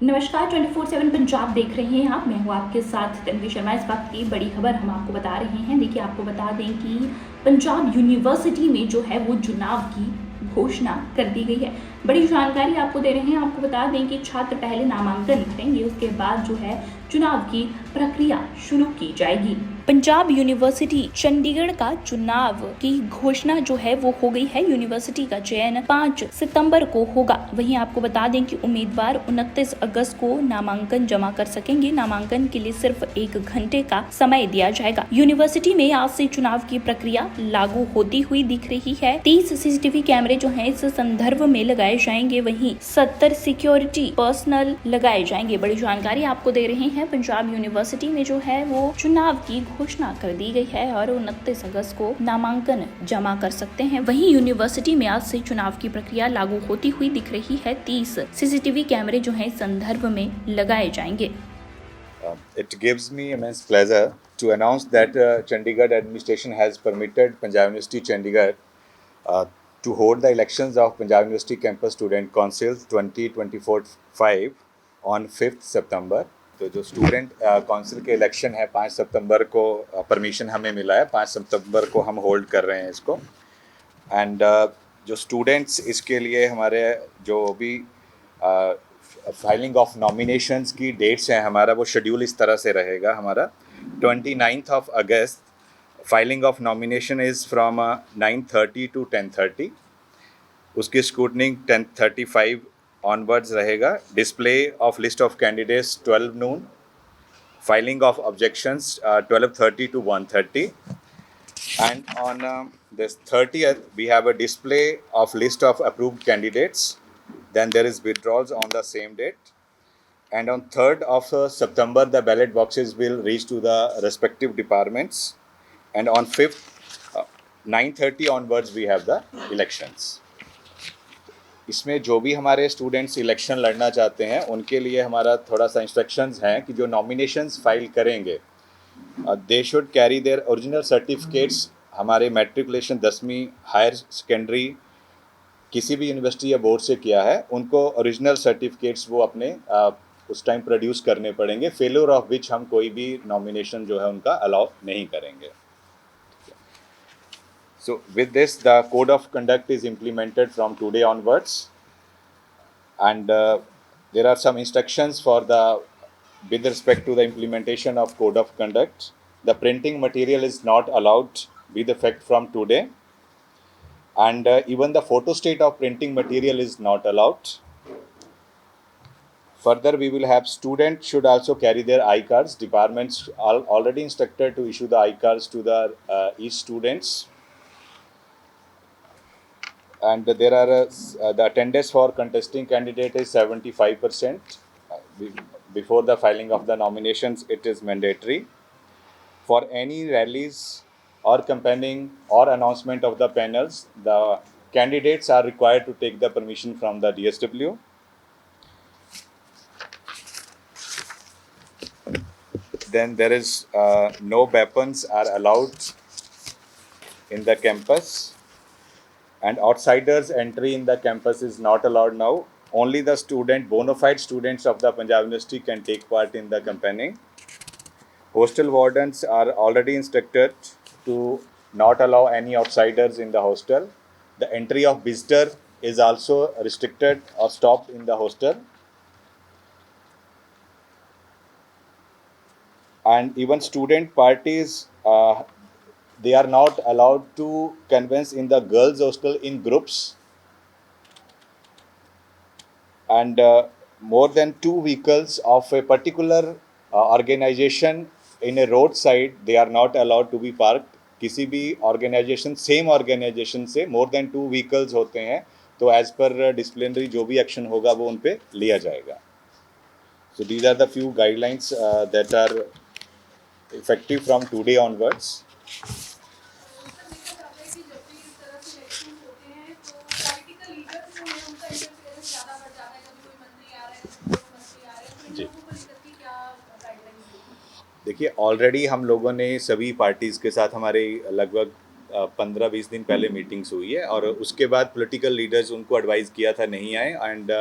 नमस्कार 24/7 पंजाब देख रहे हैं आप। मैं हूँ आपके साथ तन्वी शर्मा। इस वक्त की बड़ी खबर हम आपको बता रहे हैं। देखिए, आपको बता दें कि पंजाब यूनिवर्सिटी में जो है वो चुनाव की घोषणा कर दी गई है। बड़ी जानकारी आपको दे रहे हैं। आपको बता दें कि छात्र पहले नामांकन भरेंगे, उसके बाद जो है चुनाव की प्रक्रिया शुरू की जाएगी। पंजाब यूनिवर्सिटी चंडीगढ़ का चुनाव की घोषणा जो है वो हो गई है। यूनिवर्सिटी का चयन 5 सितंबर को होगा। वहीं आपको बता दें कि उम्मीदवार 29 अगस्त को नामांकन जमा कर सकेंगे। नामांकन के लिए सिर्फ 1 घंटे का समय दिया जाएगा। यूनिवर्सिटी में आज से चुनाव की प्रक्रिया लागू होती हुई दिख रही है। 30 सीसीटीवी कैमरे जो है इस संदर्भ में लगाए जाएंगे। वहीं 70 सिक्योरिटी पर्सनल लगाए जाएंगे। बड़ी जानकारी आपको दे रहे हैं। पंजाब यूनिवर्सिटी में जो है वो चुनाव की घोषणा कर दी गई है और 29 अगस्त को नामांकन जमा कर सकते हैं। वहीं यूनिवर्सिटी में आज से चुनाव की प्रक्रिया लागू होती हुई दिख रही है। 30 सीसीटीवी कैमरे जो है संदर्भ में लगाए जाएंगे। It gives me immense pleasure to announce that Chandigarh administration has permitted Punjab University Chandigarh to hold the elections of Punjab University Campus Student Council 2024-5 on 5th September. तो जो स्टूडेंट काउंसिल के इलेक्शन है 5 सितंबर को permission हमें मिला है। 5 सितंबर को हम होल्ड कर रहे हैं इसको। एंड जो स्टूडेंट्स इसके लिए हमारे जो भी फाइलिंग ऑफ नॉमिनेशंस की डेट्स हैं, हमारा वो शेड्यूल इस तरह से रहेगा। हमारा 29th of August filing of nomination is from 9:30 to 10:30। उसकी स्क्रूटनिंग 10:35 ऑनवर्ड्स रहेगा। Display of list of candidates 12 noon। Filing of objections 12:30 to 1:30। And on this 30th, we have a display of list of approved candidates. Then there is withdrawals on the same date. And on 3rd of September, the ballot boxes will reach to the respective departments. And on 5th, 9:30 onwards, we have the elections. इसमें जो भी हमारे students election लड़ना चाहते हैं उनके लिए हमारा थोड़ा सा इंस्ट्रक्शंस हैं कि जो नॉमिनेशंस फाइल करेंगे they should carry their original certificates. हमारे मैट्रिकुलेशन 10वीं हायर सेकेंडरी किसी भी यूनिवर्सिटी या बोर्ड से किया है, उनको ओरिजिनल सर्टिफिकेट्स वो अपने उस टाइम प्रोड्यूस करने पड़ेंगे। फेलियर ऑफ विच हम कोई भी नॉमिनेशन जो है उनका अलाउ नहीं करेंगे। So with this, the code of conduct is implemented from today onwards, and there are some instructions with respect to the implementation of code of conduct. The printing material is not allowed with effect from today, and even the photostat of printing material is not allowed. Further, we will have students should also carry their I-cards. Departments are already instructed to issue the I-cards to the each students. And there are the attendance for contesting candidate is 75%. Before the filing of the nominations, it is mandatory. For any rallies or campaigning or announcement of the panels, the candidates are required to take the permission from the DSW. Then there is no weapons are allowed in the campus. And outsiders entry in the campus is not allowed now. Only the bona fide students of the Punjab University can take part in the campaigning. Hostel wardens are already instructed to not allow any outsiders in the hostel. The entry of visitor is also restricted or stopped in the hostel. And even student parties, they are not allowed to convene in the girls' hostel in groups, and more than 2 vehicles of a particular organization in a roadside, they are not allowed to be parked. किसी भी organisation same organisation से more than 2 vehicles होते हैं तो as per disciplinary जो भी action होगा वो उन पे लिया जाएगा। So these are the few guidelines that are effective from today onwards. देखिए, ऑलरेडी हम लोगों ने सभी पार्टीज़ के साथ हमारे लगभग 15-20 दिन पहले मीटिंग्स हुई है और उसके बाद पॉलिटिकल लीडर्स उनको एडवाइस किया था नहीं आए। एंड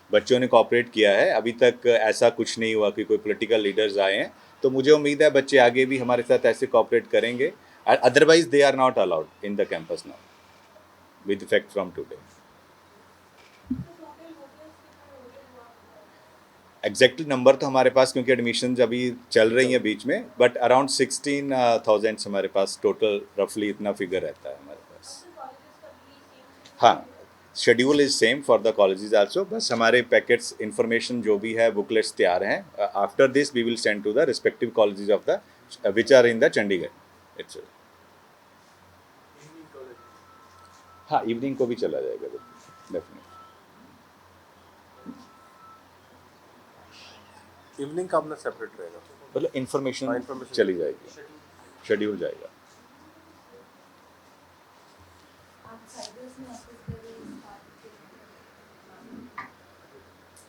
बच्चों ने कॉपरेट किया है, अभी तक ऐसा कुछ नहीं हुआ कि कोई पॉलिटिकल लीडर्स आए हैं, तो मुझे उम्मीद है बच्चे आगे भी हमारे साथ ऐसे कॉपरेट करेंगे। Otherwise they are not allowed in the campus now with effect from today. Exactly number तो हमारे पास, क्योंकि एडमिशन अभी चल रही हैं बीच में, बट अराउंड 16,000 हमारे पास टोटल रफली इतना फिगर रहता है हमारे पास। हाँ, schedule is same for the colleges also, बस हमारे पैकेट्स इंफॉर्मेशन जो भी है बुकलेट्स तैयार हैं। After this we will send to the respective colleges of the which are in the Chandigarh इट्स। हाँ, इवनिंग को भी चला जाएगा डेफिनेटली। इवनिंग का अपना सेपरेट रहेगा। मतलब इंफॉर्मेशन information चली जाएगी, शेड्यूल जाएगा।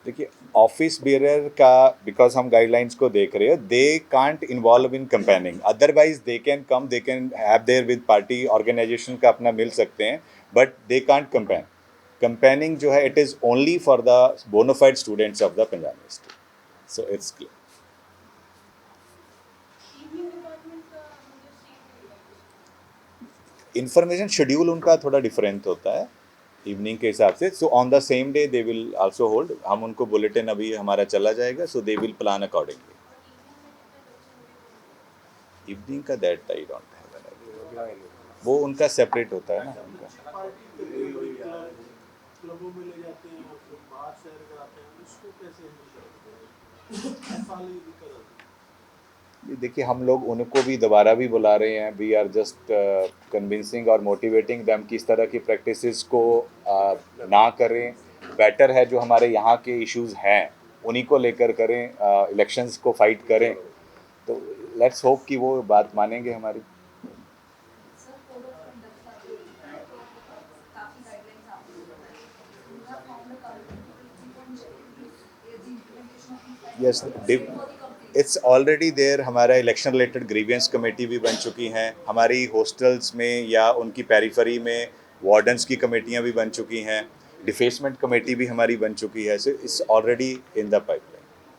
देखिए, ऑफिस बेरर का बिकॉज हम गाइडलाइंस को देख रहे हैं, they can't involve in campaigning, otherwise they can come, they can have their with party organisation का अपना मिल सकते हैं, but they can't campaign. Campaigning जो है it is only for the bonafide students of the Punjab University, so it's clear. Information schedule उनका थोड़ा different होता है इवनिंग के हिसाब से, so on the same day they will also hold, हम उनको बुलेटिन अभी हमारा चला जाएगा, so they will plan accordingly. Evening का that I don't have an idea, वो उनका सेपरेट होता है ना उनका। क्लबों में ले जाते हैं, बाहर शहर कराते हैं, उसको कैसे हैंडल करेंगे? देखिए, हम लोग उनको भी दोबारा भी बुला रहे हैं, वी आर जस्ट कन्विंसिंग और मोटिवेटिंग दैम कि इस तरह की प्रैक्टिसेस को ना करें। बेटर है जो हमारे यहाँ के इश्यूज हैं उन्हीं को लेकर करें, इलेक्शंस को फाइट करें, तो लेट्स होप कि वो बात मानेंगे हमारी। Yes, it's already there. हमारा इलेक्शन रिलेटेड ग्रीवियंस कमेटी भी बन चुकी हैं, हमारी हॉस्टल्स में या उनकी पेरिफेरी में वार्डन्स की कमेटियां भी बन चुकी हैं, डिफेसमेंट कमेटी भी हमारी बन चुकी है, so it's already in the pipeline.